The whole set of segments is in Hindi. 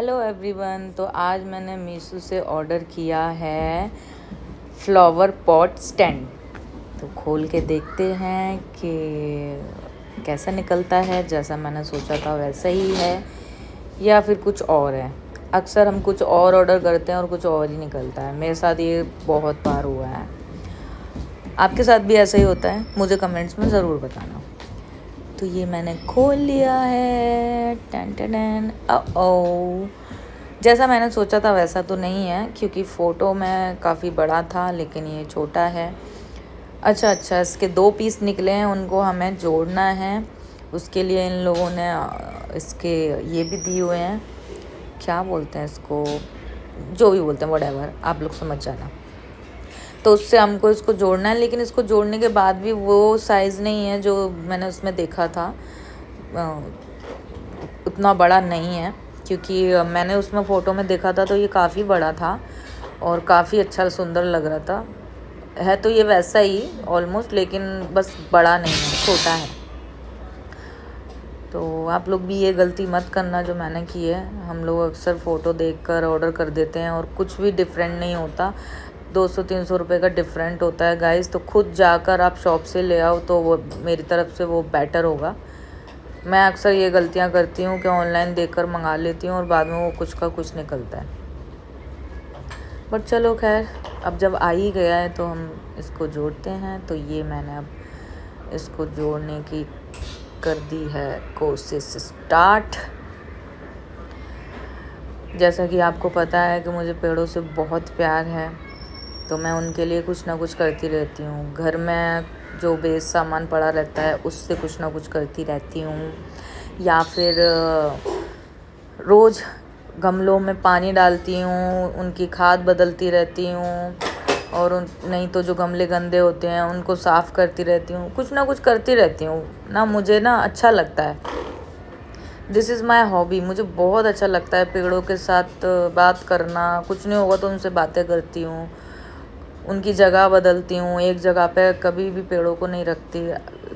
Hello everyone. तो आज मैंने मीशो से ऑर्डर किया है फ्लावर पॉट स्टैंड। तो खोल के देखते हैं कि कैसा निकलता है। जैसा मैंने सोचा था वैसा ही है या फिर कुछ और है। अक्सर हम कुछ और ऑर्डर करते हैं और कुछ और ही निकलता है। मेरे साथ ये बहुत बार हुआ है। आपके साथ भी ऐसा ही होता है? मुझे कमेंट्स में ज़रूर बताना। तो ये मैंने खोल लिया है। Ton ton ton. ओ, जैसा मैंने सोचा था वैसा तो नहीं है, क्योंकि फ़ोटो में काफ़ी बड़ा था लेकिन ये छोटा है। अच्छा, इसके 2 पीस निकले हैं, उनको हमें जोड़ना है। उसके लिए इन लोगों ने इसके ये भी दिए हुए हैं, क्या बोलते हैं इसको, जो भी बोलते हैं व्हाटएवर, आप लोग समझ जाना। तो उससे हमको इसको जोड़ना है, लेकिन इसको जोड़ने के बाद भी वो साइज़ नहीं है जो मैंने उसमें देखा था। उतना बड़ा नहीं है, क्योंकि मैंने उसमें फ़ोटो में देखा था तो ये काफ़ी बड़ा था और काफ़ी अच्छा सुंदर लग रहा था। है तो ये वैसा ही ऑलमोस्ट, लेकिन बस बड़ा नहीं है, छोटा है। तो आप लोग भी ये गलती मत करना जो मैंने की है। हम लोग अक्सर फ़ोटो देखकर ऑर्डर कर देते हैं और कुछ भी डिफरेंट नहीं होता। 200-300 रुपये का डिफरेंट होता है गाइस। तो खुद जाकर आप शॉप से ले आओ तो वो मेरी तरफ से वो बेटर होगा। मैं अक्सर ये गलतियाँ करती हूँ कि ऑनलाइन देखकर मंगा लेती हूँ और बाद में वो कुछ का कुछ निकलता है। बट चलो खैर, अब जब आ ही गया है तो हम इसको जोड़ते हैं। तो ये मैंने अब इसको जोड़ने की कर दी है कोशिश स्टार्ट। जैसा कि आपको पता है कि मुझे पेड़ों से बहुत प्यार है, तो मैं उनके लिए कुछ ना कुछ करती रहती हूँ। घर में जो वेस्ट सामान पड़ा रहता है उससे कुछ ना कुछ करती रहती हूँ, या फिर रोज़ गमलों में पानी डालती हूँ, उनकी खाद बदलती रहती हूँ, और नहीं तो जो गमले गंदे होते हैं उनको साफ़ करती रहती हूँ। कुछ ना कुछ करती रहती हूँ ना, मुझे ना अच्छा लगता है। This is my hobby. मुझे बहुत अच्छा लगता है पेड़ों के साथ बात करना। कुछ नहीं होगा तो उनसे बातें करती हूँ, उनकी जगह बदलती हूँ। एक जगह पे कभी भी पेड़ों को नहीं रखती।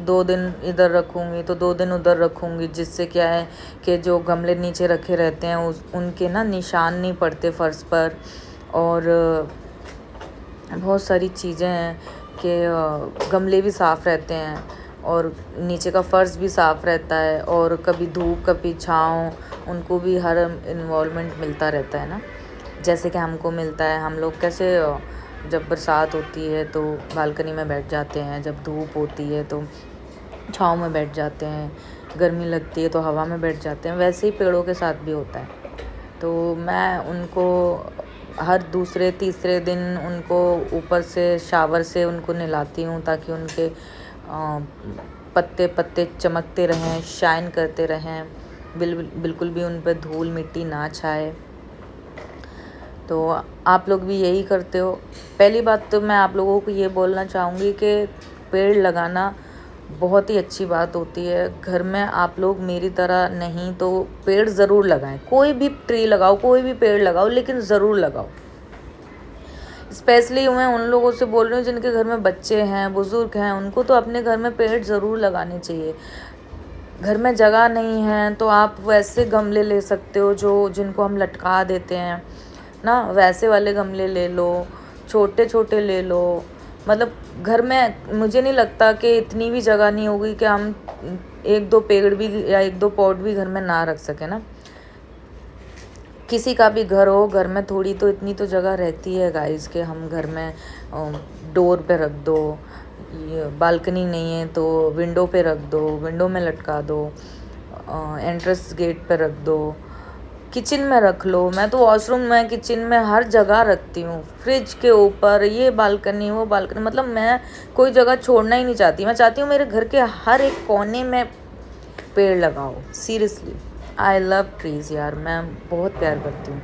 2 दिन इधर रखूँगी तो 2 दिन उधर रखूँगी, जिससे क्या है कि जो गमले नीचे रखे रहते हैं उनके ना निशान नहीं पड़ते फर्श पर। और बहुत सारी चीज़ें हैं कि गमले भी साफ़ रहते हैं और नीचे का फर्श भी साफ़ रहता है, और कभी धूप कभी छाँव, उनको भी हर इन्वॉल्वमेंट मिलता रहता है ना, जैसे कि हमको मिलता है। हम लोग कैसे जब बरसात होती है तो बालकनी में बैठ जाते हैं, जब धूप होती है तो छाँव में बैठ जाते हैं, गर्मी लगती है तो हवा में बैठ जाते हैं, वैसे ही पेड़ों के साथ भी होता है। तो मैं उनको हर दूसरे तीसरे दिन उनको ऊपर से शावर से उनको नहलाती हूँ, ताकि उनके पत्ते पत्ते चमकते रहें, शाइन करते रहें, बिल्कुल भी उन पर धूल मिट्टी ना छाए। तो आप लोग भी यही करते हो। पहली बात तो मैं आप लोगों को ये बोलना चाहूँगी कि पेड़ लगाना बहुत ही अच्छी बात होती है। घर में आप लोग मेरी तरह नहीं तो पेड़ ज़रूर लगाएं। कोई भी ट्री लगाओ, कोई भी पेड़ लगाओ, लेकिन ज़रूर लगाओ। स्पेशली मैं उन लोगों से बोल रही हूँ जिनके घर में बच्चे हैं, बुज़ुर्ग हैं, उनको तो अपने घर में पेड़ ज़रूर लगाने चाहिए। घर में जगह नहीं है तो आप वैसे गमले ले सकते हो जो जिनको हम लटका देते हैं ना, वैसे वाले गमले ले लो, छोटे छोटे ले लो। मतलब घर में मुझे नहीं लगता कि इतनी भी जगह नहीं होगी कि हम 1-2 पेड़ भी या 1-2 पॉट भी घर में ना रख सके ना। किसी का भी घर हो, घर में थोड़ी तो इतनी तो जगह रहती है गाइस कि हम घर में डोर पे रख दो, ये बालकनी नहीं है तो विंडो पे रख दो, विंडो में लटका दो, एंट्रेंस गेट पे रख दो, किचन में रख लो। मैं तो वॉशरूम में, किचन में, हर जगह रखती हूँ, फ्रिज के ऊपर, ये बालकनी वो बालकनी। मतलब मैं कोई जगह छोड़ना ही नहीं चाहती। मैं चाहती हूँ मेरे घर के हर एक कोने में पेड़ लगाओ। सीरियसली आई लव ट्रीज़ यार, मैं बहुत प्यार करती हूँ।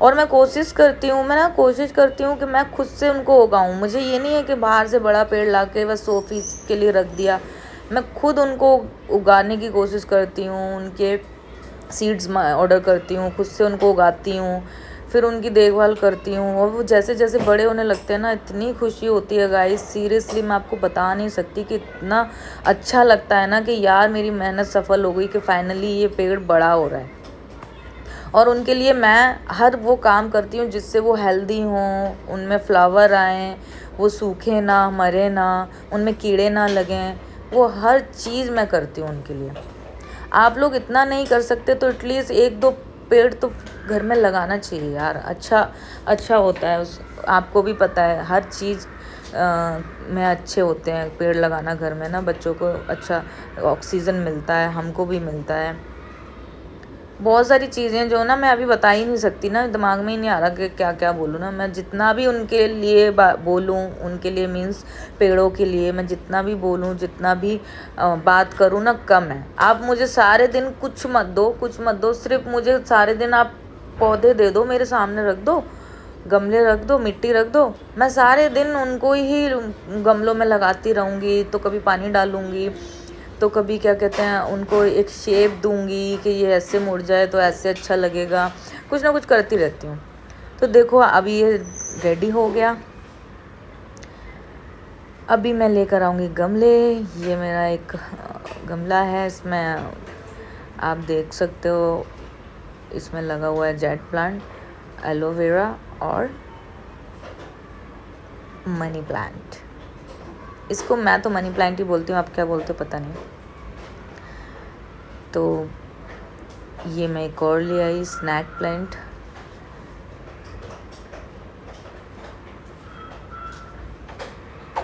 और मैं कोशिश करती हूँ कि मैं खुद से उनको उगाऊँ। मुझे ये नहीं है कि बाहर से बड़ा पेड़ ला के बस शोपीस के लिए रख दिया। मैं खुद उनको उगाने की कोशिश करती हूँ, उनके सीड्स ऑर्डर करती हूँ, खुद से उनको उगाती हूँ, फिर उनकी देखभाल करती हूँ। और वो जैसे जैसे बड़े होने लगते हैं ना, इतनी खुशी होती है गाइस। सीरियसली मैं आपको बता नहीं सकती कि इतना अच्छा लगता है ना कि यार मेरी मेहनत सफल हो गई, कि फाइनली ये पेड़ बड़ा हो रहा है। और उनके लिए मैं हर वो काम करती हूँ जिससे वो हेल्दी हों, उनमें फ्लावर आएँ, वो सूखे ना, मरे ना, उनमें कीड़े ना लगें, वो हर चीज़ मैं करती हूँ उनके लिए। आप लोग इतना नहीं कर सकते तो एटलीस्ट 1-2 पेड़ तो घर में लगाना चाहिए यार। अच्छा होता है। आपको भी पता है हर चीज़ में अच्छे होते हैं पेड़ लगाना घर में ना। बच्चों को अच्छा ऑक्सीजन मिलता है, हमको भी मिलता है। बहुत सारी चीज़ें जो ना मैं अभी बता ही नहीं सकती ना, दिमाग में ही नहीं आ रहा कि क्या क्या बोलूँ ना। मैं जितना भी उनके लिए बोलूँ, उनके लिए मीन्स पेड़ों के लिए मैं जितना भी बोलूँ, जितना भी बात करूँ ना कम है। आप मुझे सारे दिन कुछ मत दो, सिर्फ मुझे सारे दिन आप पौधे दे दो, मेरे सामने रख दो, गमले रख दो, मिट्टी रख दो, मैं सारे दिन उनको ही गमलों में लगाती रहूँगी। तो कभी पानी डालूँगी, तो कभी क्या कहते हैं उनको एक शेप दूंगी कि ये ऐसे मुड़ जाए तो ऐसे अच्छा लगेगा। कुछ ना कुछ करती रहती हूँ। तो देखो अभी ये रेडी हो गया। अभी मैं लेकर आऊँगी गमले। ये मेरा एक गमला है, इसमें आप देख सकते हो इसमें लगा हुआ है जेट प्लांट, एलोवेरा और मनी प्लांट। इसको मैं तो मनी प्लांट ही बोलती हूँ, आप क्या बोलते हो पता नहीं। तो ये मैं एक और ले आई स्नैक प्लांट।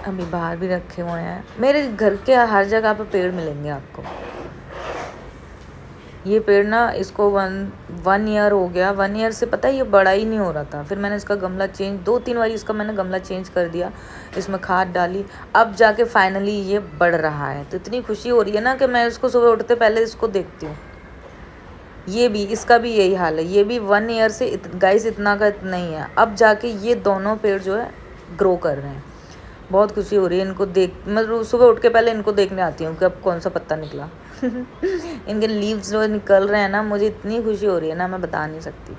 अभी बाहर भी रखे हुए हैं। मेरे घर के हर जगह पे पेड़ मिलेंगे आपको। ये पेड़ ना इसको वन ईयर हो गया। 1 ईयर से पता है ये बड़ा ही नहीं हो रहा था। फिर मैंने इसका गमला चेंज 2-3 बार इसका मैंने गमला चेंज कर दिया, इसमें खाद डाली, अब जाके फाइनली ये बढ़ रहा है। तो इतनी खुशी हो रही है ना कि मैं इसको सुबह उठते पहले इसको देखती हूँ। ये भी, इसका भी यही हाल है। ये भी 1 ईयर से गाइस इतना का इतना ही है। अब जाके ये दोनों पेड़ जो है ग्रो कर रहे हैं। बहुत खुशी हो रही है इनको देख। मैं सुबह उठ के पहले इनको देखने आती हूँ कि अब कौन सा पत्ता निकला। इनके लीव्स जो निकल रहे हैं ना, मुझे इतनी खुशी हो रही है ना, मैं बता नहीं सकती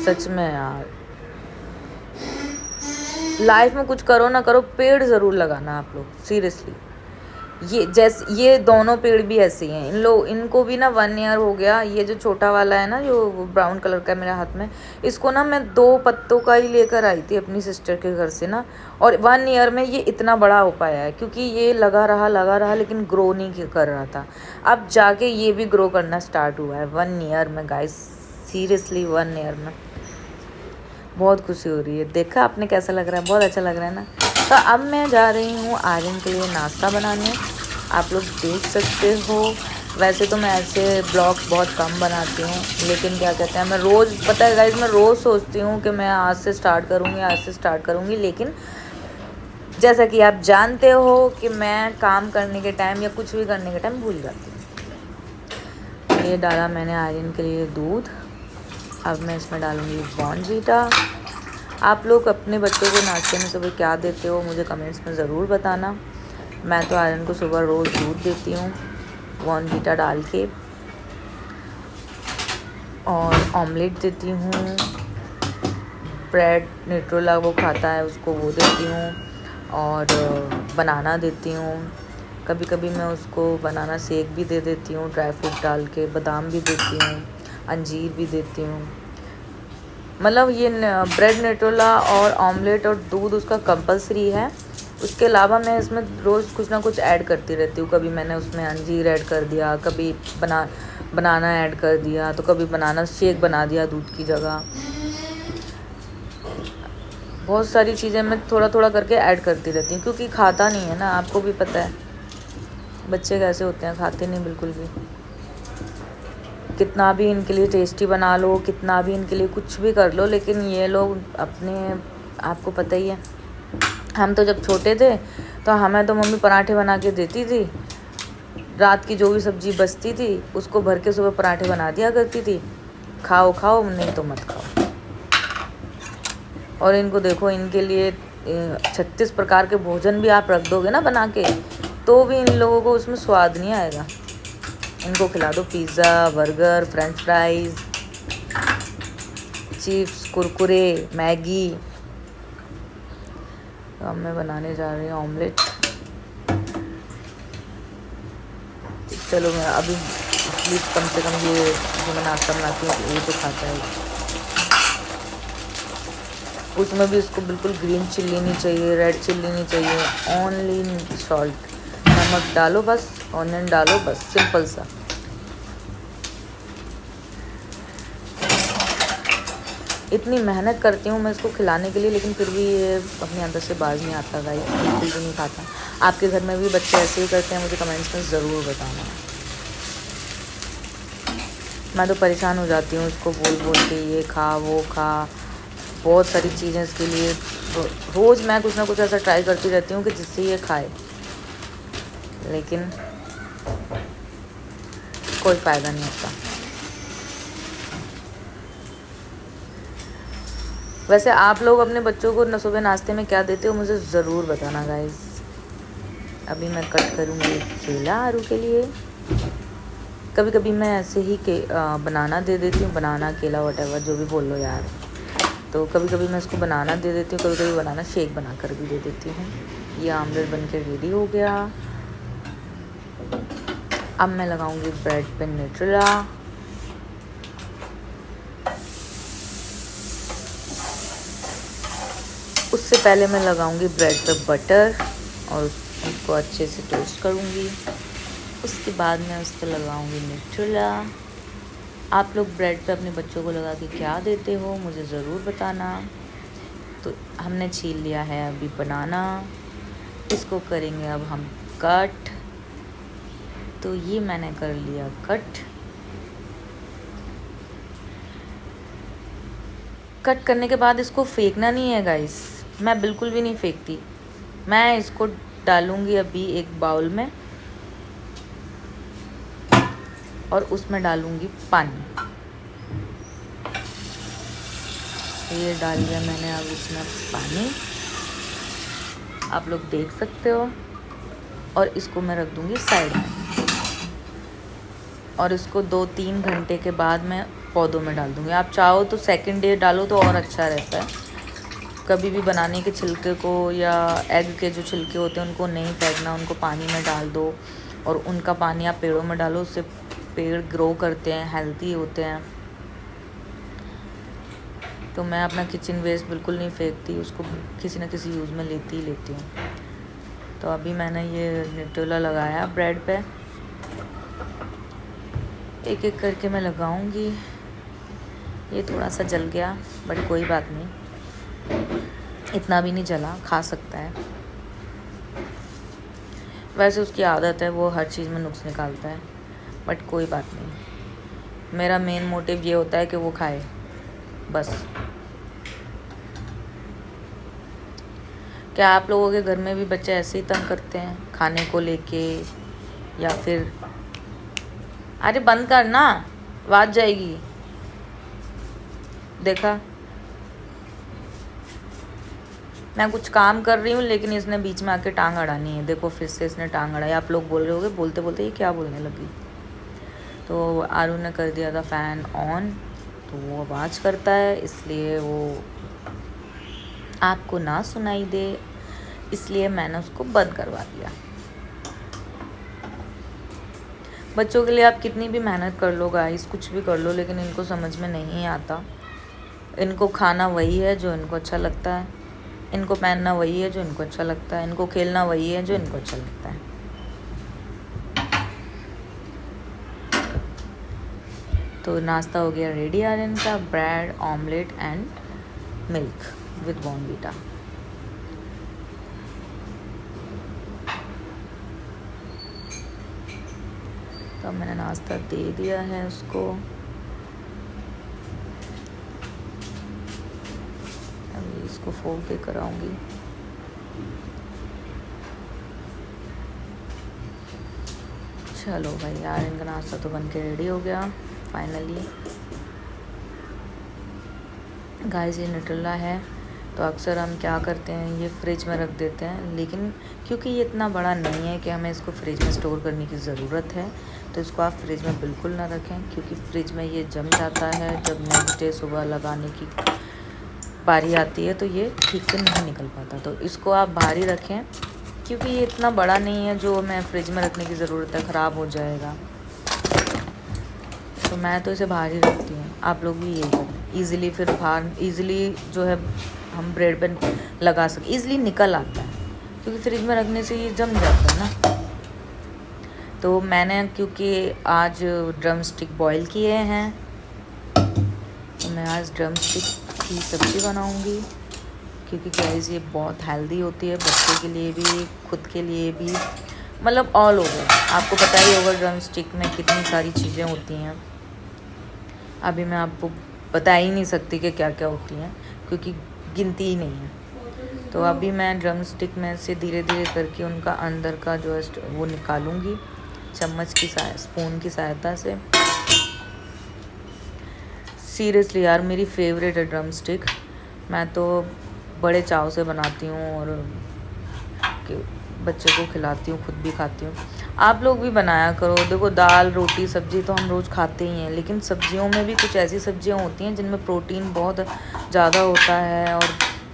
सच में यार। लाइफ में कुछ करो ना करो, पेड़ ज़रूर लगाना आप लोग, सीरियसली। ये दोनों पेड़ भी ऐसे ही हैं। इनको भी ना 1 ईयर हो गया। ये जो छोटा वाला है ना, जो ब्राउन कलर का है मेरे हाथ में, इसको ना मैं 2 पत्तों का ही लेकर आई थी अपनी सिस्टर के घर से ना, और 1 ईयर में ये इतना बड़ा हो पाया है। क्योंकि ये लगा रहा लेकिन ग्रो नहीं कर रहा था। अब जाके ये भी ग्रो करना स्टार्ट हुआ है 1 ईयर में गाइस, सीरियसली 1 ईयर में। बहुत खुशी हो रही है। देखा आपने कैसा लग रहा है? बहुत अच्छा लग रहा है ना। तो अब मैं जा रही हूँ आर्यन के लिए नाश्ता बनाने। आप लोग देख सकते हो। वैसे तो मैं ऐसे ब्लॉग्स बहुत कम बनाती हूँ, लेकिन क्या कहते हैं मैं रोज़, पता है गाइस, मैं रोज़ सोचती हूँ कि मैं आज से स्टार्ट करूँगी, लेकिन जैसा कि आप जानते हो कि मैं काम करने के टाइम या कुछ भी करने के टाइम भूल जाती हूँ। ये डाला मैंने आर्यन के लिए दूध। अब मैं इसमें डालूँगी बॉर्नवीटा। आप लोग अपने बच्चों को नाश्ते में सुबह क्या देते हो मुझे कमेंट्स में ज़रूर बताना। मैं तो आर्यन को सुबह रोज़ दूध देती हूँ बॉर्नवीटा डाल के, और ऑमलेट देती हूँ। ब्रेड न्यूट्रेला वो खाता है, उसको वो देती हूँ, और बनाना देती हूँ। कभी कभी मैं उसको बनाना शेक भी दे देती हूँ ड्राई फ्रूट डाल के, बादाम भी देती हूँ, अंजीर भी देती हूँ। मतलब ये ब्रेड न्यूट्रेला और ऑमलेट और दूध उसका कंपलसरी है। उसके अलावा मैं इसमें रोज़ कुछ ना कुछ ऐड करती रहती हूँ। कभी मैंने उसमें अंजीर ऐड कर दिया, कभी बनाना ऐड कर दिया, तो कभी बनाना शेक बना दिया दूध की जगह। बहुत सारी चीज़ें मैं थोड़ा थोड़ा करके ऐड करती रहती हूँ, क्योंकि खाता नहीं है ना, आपको भी पता है बच्चे कैसे होते हैं, खाते नहीं बिल्कुल भी। कितना भी इनके लिए टेस्टी बना लो, कितना भी इनके लिए कुछ भी कर लो, लेकिन ये लोग अपने, आपको पता ही है। हम तो जब छोटे थे तो हमें तो मम्मी पराठे बना के देती थी। रात की जो भी सब्ज़ी बचती थी उसको भर के सुबह पराठे बना दिया करती थी। खाओ खाओ, नहीं तो मत खाओ। और इनको देखो, इनके लिए 36 प्रकार के भोजन भी आप रख दोगे ना बना के, तो भी इन लोगों को उसमें स्वाद नहीं आएगा। इनको खिला दो pizza, burger, French fries, chips, Kurkure, Maggi. तो अब मैं बनाने जा रही हूँ ऑमलेट। चलो मैं अभी एटलीस्ट कम से कम ये जो मैं नाश्ता बनाती हूँ ये तो खाता है। उसमें भी इसको बिल्कुल ग्रीन चिल्ली नहीं चाहिए, रेड चिल्ली नहीं चाहिए, ओनली सॉल्ट, नमक डालो बस, ऑनियन डालो बस, सिंपल सा। इतनी मेहनत करती हूँ मैं इसको खिलाने के लिए, लेकिन फिर भी ये अपने अंदर से बाज नहीं आता गाइस, बिल्कुल भी नहीं खाता। आपके घर में भी बच्चे ऐसे ही करते हैं? मुझे कमेंट्स में ज़रूर बताना। मैं तो परेशान हो जाती हूँ इसको बोल बोल के, ये खा वो खा, बहुत सारी चीज़ें इसके लिए। तो रोज़ मैं कुछ ना कुछ ऐसा ट्राई करती रहती हूँ कि जिससे ये खाए, लेकिन कोई फ़ायदा नहीं होता। वैसे आप लोग अपने बच्चों को सुबह नाश्ते में क्या देते हो मुझे ज़रूर बताना गाइस। अभी मैं कट करूँगी केला आरू के लिए। कभी कभी मैं ऐसे ही बनाना दे देती हूँ, बनाना केला वटेवर जो भी बोल लो यार। तो कभी कभी मैं इसको बनाना दे देती हूँ, कभी कभी बनाना शेक बना कर भी दे देती हूँ। ये आमलेट बन के रेडी हो गया। अब मैं लगाऊंगी ब्रेड पे न्यूट्रेला। उससे पहले मैं लगाऊंगी ब्रेड पे बटर और उसको अच्छे से टोस्ट करूंगी। उसके बाद मैं उस पर लगाऊंगी न्यूट्रेला। आप लोग ब्रेड पे अपने बच्चों को लगा के क्या देते हो मुझे ज़रूर बताना। तो हमने छील लिया है अभी बनाना, इसको करेंगे अब हम कट। तो ये मैंने कर लिया कट। कट करने के बाद इसको फेंकना नहीं है गाइस, मैं बिल्कुल भी नहीं फेंकती। मैं इसको डालूंगी अभी एक बाउल में और उसमें डालूंगी पानी। ये डाल दिया मैंने अब इसमें पानी, आप लोग देख सकते हो। और इसको मैं रख दूंगी साइड में, और इसको 2-3 घंटे के बाद मैं पौधों में डाल दूंगी। आप चाहो तो सेकंड डे डालो तो और अच्छा रहता है। कभी भी बनाने के छिलके को या एग के जो छिलके होते हैं उनको नहीं फेंकना, उनको पानी में डाल दो और उनका पानी आप पेड़ों में डालो, उससे पेड़ ग्रो करते हैं, हेल्दी होते हैं। तो मैं अपना किचन वेस्ट बिल्कुल नहीं फेंकती, उसको किसी न किसी यूज़ में लेती ही लेती हूँ। तो अभी मैंने ये न्यूट्रेला लगाया ब्रेड पे, एक एक करके मैं लगाऊंगी। ये थोड़ा सा जल गया बट कोई बात नहीं, इतना भी नहीं जला, खा सकता है। वैसे उसकी आदत है, वो हर चीज़ में नुक्स निकालता है, बट कोई बात नहीं। मेरा मेन मोटिव ये होता है कि वो खाए बस। क्या आप लोगों के घर में भी बच्चे ऐसे ही तंग करते हैं खाने को लेके, या फिर अरे बंद करना, आवाज़ जाएगी। देखा, मैं कुछ काम कर रही हूँ लेकिन इसने बीच में आके टांग अड़ानी है। देखो फिर से इसने टांग अड़ाई। आप लोग बोल रहे होगे बोलते बोलते ये क्या बोलने लगी। तो आरू ने कर दिया था फ़ैन ऑन, तो वो आवाज़ करता है, इसलिए वो आपको ना सुनाई दे, इसलिए मैंने उसको बंद करवा दिया। बच्चों के लिए आप कितनी भी मेहनत कर लो गाइस, कुछ भी कर लो, लेकिन इनको समझ में नहीं आता। इनको खाना वही है जो इनको अच्छा लगता है, इनको पहनना वही है जो इनको अच्छा लगता है, इनको खेलना वही है जो इनको अच्छा लगता है। तो नाश्ता हो गया रेडी आर्यन का, bread omelette and milk with Bournvita. तो मैंने नाश्ता दे दिया है उसको। अभी इसको फोड़ के कराऊंगी। चलो भाई यार, इनका नाश्ता तो बन के रेडी हो गया फाइनली। गाइस ये न्यूट्रेला है, तो अक्सर हम क्या करते हैं ये फ्रिज में रख देते हैं, लेकिन क्योंकि ये इतना बड़ा नहीं है कि हमें इसको फ्रिज में स्टोर करने की ज़रूरत है, तो इसको आप फ्रिज में बिल्कुल ना रखें, क्योंकि फ्रिज में ये जम जाता है। जब नेक्स्ट डे सुबह लगाने की बारी आती है तो ये ठीक से नहीं निकल पाता। तो इसको आप बाहर ही रखें, क्योंकि ये इतना बड़ा नहीं है जो हमें फ्रिज में रखने की ज़रूरत है, ख़राब हो जाएगा। तो मैं तो इसे बाहर ही रखती हूँ। आप लोग भी यही करें, ईज़िली फिर बाहर ईज़िली जो है हम ब्रेड पे लगा सकें, ईज़िली निकल आता है, क्योंकि फ्रिज में रखने से ये जम जाता है ना। तो मैंने क्योंकि आज ड्रम स्टिक बॉयल किए हैं, तो मैं आज ड्रम स्टिक की सब्ज़ी बनाऊँगी, क्योंकि गाइस ये बहुत हेल्दी होती है, बच्चे के लिए भी, खुद के लिए भी, मतलब ऑल ओवर। आपको पता ही होगा ड्रम स्टिक में कितनी सारी चीज़ें होती हैं। अभी मैं आपको बता ही नहीं सकती कि क्या क्या होती हैं, क्योंकि गिनती ही नहीं है। तो अभी मैं ड्रम स्टिक में से धीरे धीरे करके उनका अंदर का जो है वो निकालूंगी चम्मच की स्पून की सहायता से। सीरियसली यार मेरी फेवरेट है ड्रम स्टिक। मैं तो बड़े चाव से बनाती हूँ और बच्चे को खिलाती हूँ, खुद भी खाती हूँ। आप लोग भी बनाया करो। देखो दाल रोटी सब्ज़ी तो हम रोज़ खाते ही हैं, लेकिन सब्जियों में भी कुछ ऐसी सब्जियाँ होती हैं जिनमें प्रोटीन बहुत ज़्यादा होता है और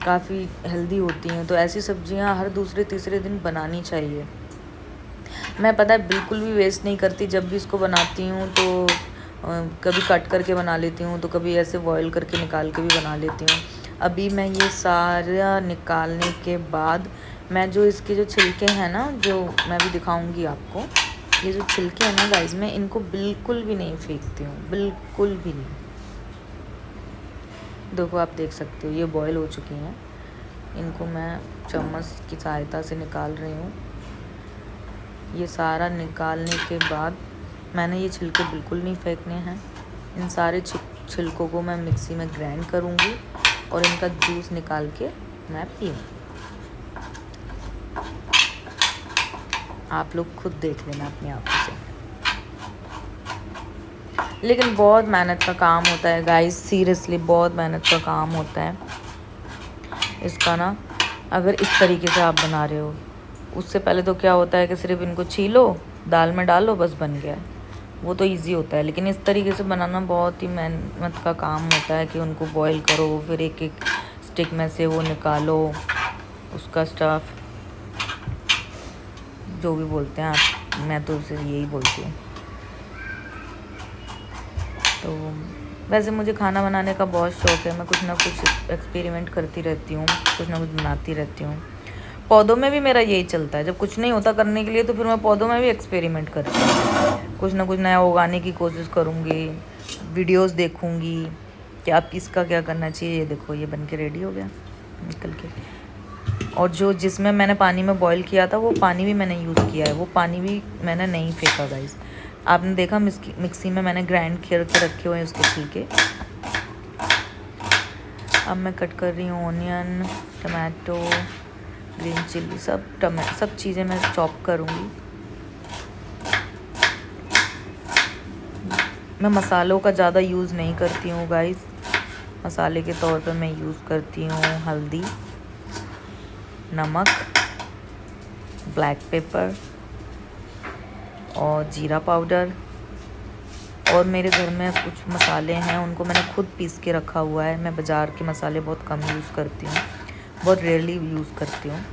काफ़ी हेल्दी होती हैं। तो ऐसी सब्जियाँ हर दूसरे तीसरे दिन बनानी चाहिए। मैं पता है बिल्कुल भी वेस्ट नहीं करती। जब भी इसको बनाती हूँ तो कभी कट करके बना लेती हूँ, तो कभी ऐसे बॉयल करके निकाल के भी बना लेती हूँ। अभी मैं ये सारा निकालने के बाद मैं जो इसके जो छिलके हैं ना, जो मैं भी दिखाऊंगी आपको, ये जो छिलके हैं ना गाइस, मैं इनको बिल्कुल भी नहीं फेंकती हूँ, बिल्कुल भी नहीं। देखो आप देख सकते हो ये बॉयल हो चुकी हैं। इनको मैं चम्मच की सहायता से निकाल रही हूँ। ये सारा निकालने के बाद मैंने ये छिलके बिल्कुल नहीं फेंकने हैं। इन सारे छिलकों को मैं मिक्सी में ग्राइंड करूँगी और इनका जूस निकाल के मैं पीऊँ। आप लोग खुद देख लेना अपनी आँखों से। लेकिन बहुत मेहनत का काम होता है गाइस, सीरियसली बहुत मेहनत का काम होता है इसका ना। अगर इस तरीके से आप बना रहे हो, उससे पहले तो क्या होता है कि सिर्फ इनको छीलो, दाल में डालो, बस बन गया। वो तो इजी होता है, लेकिन इस तरीके से बनाना बहुत ही मेहनत का काम होता है कि उनको बॉईल करो, फिर एक एक स्टिक में से वो निकालो, उसका स्टफ़ जो भी बोलते हैं आप, मैं तो उसे यही बोलती हूँ। तो वैसे मुझे खाना बनाने का बहुत शौक़ है। मैं कुछ ना कुछ एक्सपेरिमेंट करती रहती हूँ, कुछ ना कुछ बनाती रहती हूँ। पौधों में भी मेरा यही चलता है, जब कुछ नहीं होता करने के लिए तो फिर मैं पौधों में भी एक्सपेरिमेंट करती हूँ। कुछ ना कुछ नया उगाने की कोशिश करूँगी, वीडियोस देखूँगी कि आप इसका क्या करना चाहिए। ये देखो ये बन के रेडी हो गया निकल के। और जो जिसमें मैंने पानी में बॉईल किया था वो पानी भी मैंने यूज़ किया है, वो पानी भी मैंने नहीं फेंका गाइस। आपने देखा मिक्सी में मैंने ग्राइंड करके रखे हुए हैं उसके छिलके। अब मैं कट कर रही हूँ ऑनियन, टमाटो, ग्रीन चिल्ली, सब चीज़ें मैं चॉप करूँगी। मैं मसालों का ज़्यादा यूज़ नहीं करती हूँ गाइस। मसाले के तौर पर मैं यूज़ करती हूँ हल्दी, नमक, ब्लैक पेपर और जीरा पाउडर। और मेरे घर में कुछ मसाले हैं, उनको मैंने खुद पीस के रखा हुआ है। मैं बाज़ार के मसाले बहुत कम यूज़ करती हूँ, बहुत रेयरली यूज़ करती हूँ।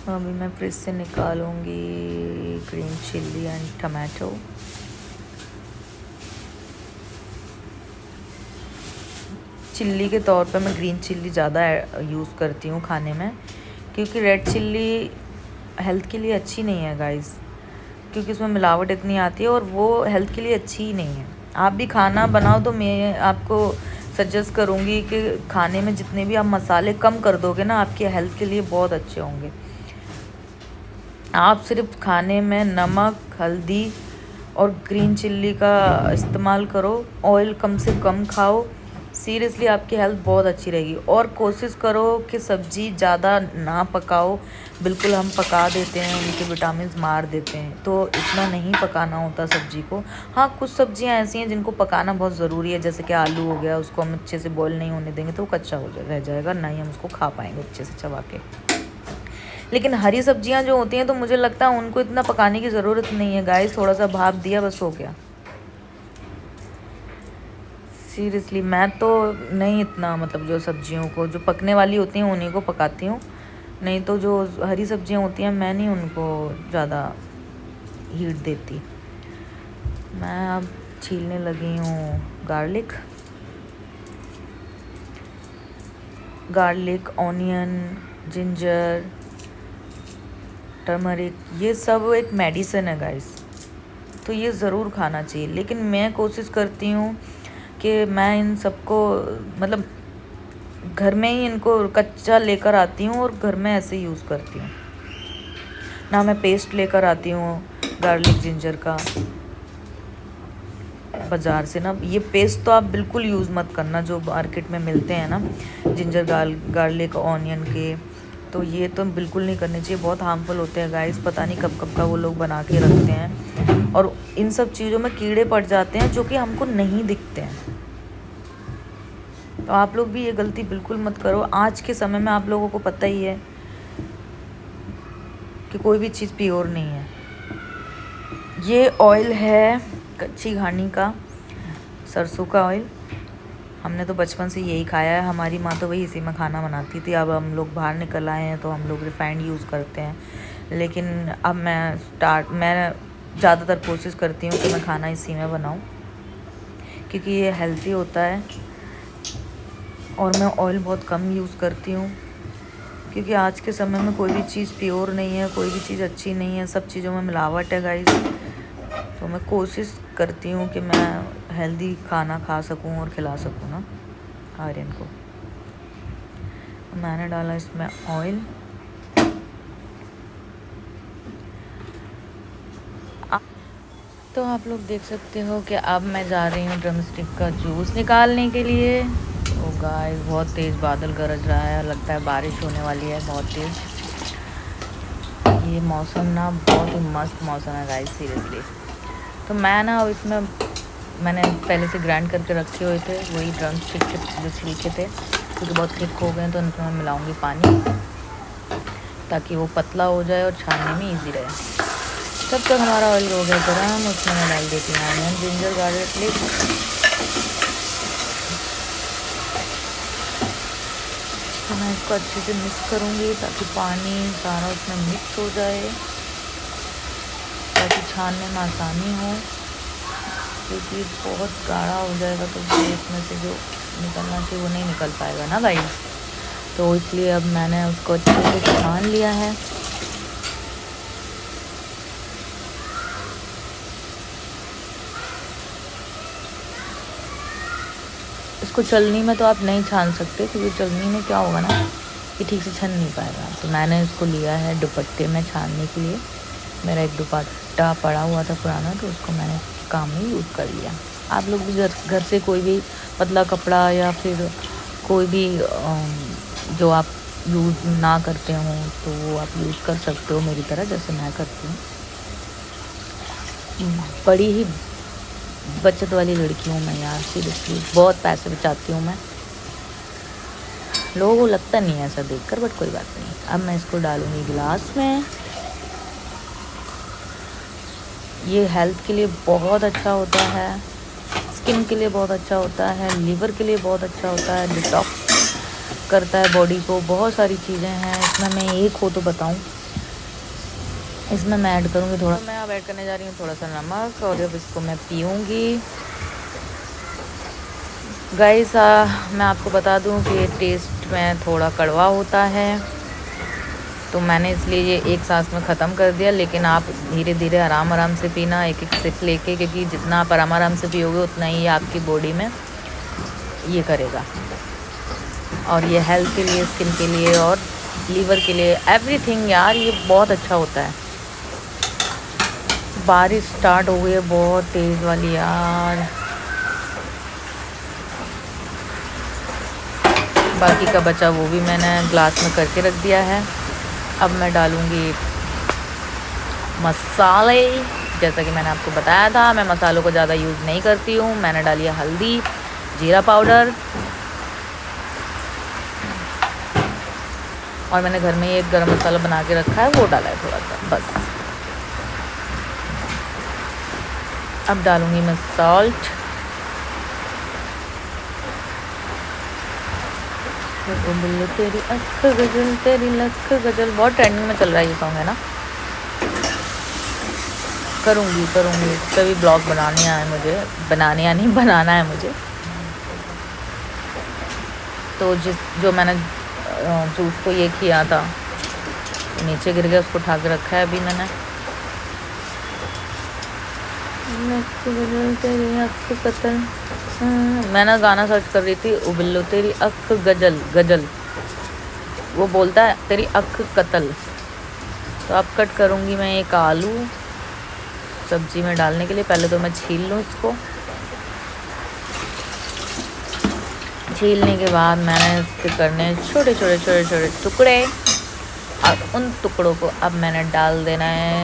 अभी मैं फ्रिज से निकालूंगी green chilli and tomato. Chilli के तौर पर मैं ग्रीन चिल्ली ज़्यादा यूज़ करती हूँ खाने में, क्योंकि रेड चिल्ली हेल्थ के लिए अच्छी नहीं है गाइस, क्योंकि उसमें मिलावट इतनी आती है और वो हेल्थ के लिए अच्छी ही नहीं है। आप भी खाना बनाओ तो मैं आपको सजेस्ट करूँगी कि खाने में जितने भी आप मसाले कम कर दोगे ना, आपके हेल्थ के लिए बहुत अच्छे होंगे। आप सिर्फ खाने में नमक, हल्दी और ग्रीन चिल्ली का इस्तेमाल करो, ऑयल कम से कम खाओ। सीरियसली आपकी हेल्थ बहुत अच्छी रहेगी। और कोशिश करो कि सब्ज़ी ज़्यादा ना पकाओ, बिल्कुल हम पका देते हैं, उनके विटामिन्स मार देते हैं, तो इतना नहीं पकाना होता सब्ज़ी को। हाँ कुछ सब्ज़ियाँ ऐसी हैं जिनको पकाना बहुत ज़रूरी है, जैसे कि आलू हो गया, उसको हम अच्छे से बॉईल नहीं होने देंगे तो वो कच्चा रह जाएगा, ना ही हम उसको खा पाएंगे अच्छे से चबा के। लेकिन हरी सब्जियां जो होती हैं तो मुझे लगता है उनको इतना पकाने की ज़रूरत नहीं है गाइस, थोड़ा सा भाप दिया बस हो गया। सीरियसली मैं तो नहीं इतना, मतलब जो सब्जियों को जो पकने वाली होती हैं उन्हीं को पकाती हूँ, नहीं तो जो हरी सब्जियां होती हैं मैं नहीं उनको ज़्यादा हीट देती। मैं अब छीलने लगी हूँ गार्लिक, ऑनियन, जिंजर, टर्मरिक। ये सब एक मेडिसिन है गाइस, तो ये ज़रूर खाना चाहिए। लेकिन मैं कोशिश करती हूँ कि मैं इन सबको मतलब घर में ही इनको कच्चा लेकर आती हूँ और घर में ऐसे यूज़ करती हूँ ना। मैं पेस्ट लेकर आती हूँ गार्लिक जिंजर का बाज़ार से ना। ये पेस्ट तो आप बिल्कुल यूज़ मत करना जो मार्केट में मिलते हैं ना, जिंजर गार्लिक ऑनियन के, तो ये तो बिल्कुल नहीं करने चाहिए। बहुत हार्मफुल होते हैं गाइस, पता नहीं कब कब का वो लोग बना के रखते हैं और इन सब चीज़ों में कीड़े पड़ जाते हैं जो कि हमको नहीं दिखते हैं। तो आप लोग भी ये गलती बिल्कुल मत करो। आज के समय में आप लोगों को पता ही है कि कोई भी चीज़ प्योर नहीं है। ये ऑयल है कच्ची घानी का, सरसों का ऑयल। हमने तो बचपन से यही खाया है, हमारी माँ तो वही इसी में खाना बनाती थी। अब हम लोग बाहर निकल आए हैं तो हम लोग रिफाइंड यूज़ करते हैं। लेकिन अब मैं ज़्यादातर कोशिश करती हूँ कि मैं खाना इसी में बनाऊँ, क्योंकि ये हेल्दी होता है। और मैं ऑयल बहुत कम यूज़ करती हूँ, क्योंकि आज के समय में कोई भी चीज़ प्योर नहीं है, कोई भी चीज़ अच्छी नहीं है, सब चीज़ों में मिलावट है गाइस। तो मैं कोशिश करती हूँ कि मैं हेल्दी खाना खा सकूँ और खिला सकूँ ना आर्यन को। मैंने डाला इसमें ऑयल। तो आप लोग देख सकते हो कि अब मैं जा रही हूँ ड्रमस्टिक का जूस निकालने के लिए। तो गाइस बहुत तेज़ बादल गरज रहा है, लगता है बारिश होने वाली है बहुत तेज़। ये मौसम ना बहुत ही मस्त मौसम है गाइस, सीरियसली। तो मैं ना अब इसमें मैंने पहले से ग्राइंड करके रखे हुए थे वही ड्रमस्टिक के जो छिलके थे, क्योंकि बहुत थिक हो गए तो उनमें मैं मिलाऊंगी पानी, ताकि वो पतला हो जाए और छानने में ईजी रहे। तब तक हमारा ऑयल हो गया गरम, उसमें मैं डाल देती हूँ ऑनियन, जिंजर, गार्लिक। तो मैं इसको अच्छे से मिक्स करूँगी ताकि पानी सारा उसमें मिक्स हो जाए, ताकि छानने में आसानी हो। क्योंकि बहुत गाढ़ा हो जाएगा तो इसमें से जो निकलना चाहिए वो नहीं निकल पाएगा ना भाई। तो इसलिए अब मैंने उसको अच्छे से छान लिया है। इसको चलनी में तो आप नहीं छान सकते, क्योंकि चलनी में क्या होगा ना कि ठीक से छन नहीं पाएगा। तो मैंने इसको लिया है दुपट्टे में छानने के लिए। मेरा एक दुपट्टा पड़ा हुआ था पुराना, तो उसको मैंने काम में यूज़ कर लिया। आप लोग भी घर से कोई भी पतला कपड़ा या फिर कोई भी जो आप यूज़ ना करते हो तो वो आप यूज़ कर सकते हो मेरी तरह, जैसे मैं करती हूँ। बड़ी ही बचत वाली लड़की हूँ मैं यार, सीरियसली बहुत पैसे बचाती हूँ मैं। लोगों को लगता नहीं है ऐसा देखकर, बट कोई बात नहीं। अब मैं इसको डालूँगी गिलास में। ये हेल्थ के लिए बहुत अच्छा होता है, स्किन के लिए बहुत अच्छा होता है, लीवर के लिए बहुत अच्छा होता है, डिटॉक्स करता है बॉडी को। बहुत सारी चीज़ें हैं इसमें, मैं एक हो तो बताऊँ। इसमें मैं ऐड करूँगी थोड़ा, मैं अब ऐड करने जा रही हूँ थोड़ा सा नमक, और अब इसको मैं पीऊँगी। गाइस मैं आपको बता दूँ कि टेस्ट में थोड़ा कड़वा होता है, तो मैंने इसलिए ये एक सांस में ख़त्म कर दिया। लेकिन आप धीरे धीरे आराम आराम से पीना, एक एक सिप लेके, क्योंकि जितना आप आराम आराम से पियोगे उतना ही आपकी बॉडी में ये करेगा। और ये हेल्थ के लिए, स्किन के लिए और लीवर के लिए, एवरीथिंग यार ये बहुत अच्छा होता है। बारिश स्टार्ट हो गई है बहुत तेज़ वाली यार। बाकी का बचा वो भी मैंने ग्लास में करके रख दिया है। अब मैं डालूँगी मसाले। जैसा कि मैंने आपको बताया था, मैं मसालों को ज़्यादा यूज़ नहीं करती हूँ। मैंने डाली है हल्दी, जीरा पाउडर, और मैंने घर में एक गरम मसाला बना के रखा है, वो डाला है थोड़ा सा बस। अब डालूँगी मैं सॉल्ट। तेरी अख गजल तेरी लख गजल, बहुत ट्रेंडिंग में चल रहा है ये सॉन्ग है ना। करूँगी इस पर भी ब्लॉग बनाने आए मुझे, बनाना है मुझे। तो जो मैंने जूस को ये किया था नीचे गिर गया, उसको उठा के रखा है अभी मैंने। तेरी अख कतल, मैं ना गाना सर्च कर रही थी, उबिल्लो तेरी अख गजल, वो बोलता है तेरी अख कतल। तो अब कट करूँगी मैं एक आलू सब्जी में डालने के लिए। पहले तो मैं छील लूँ इसको, छीलने के बाद मैंने इसके करने छोटे छोटे टुकड़े, और उन टुकड़ों को अब मैंने डाल देना है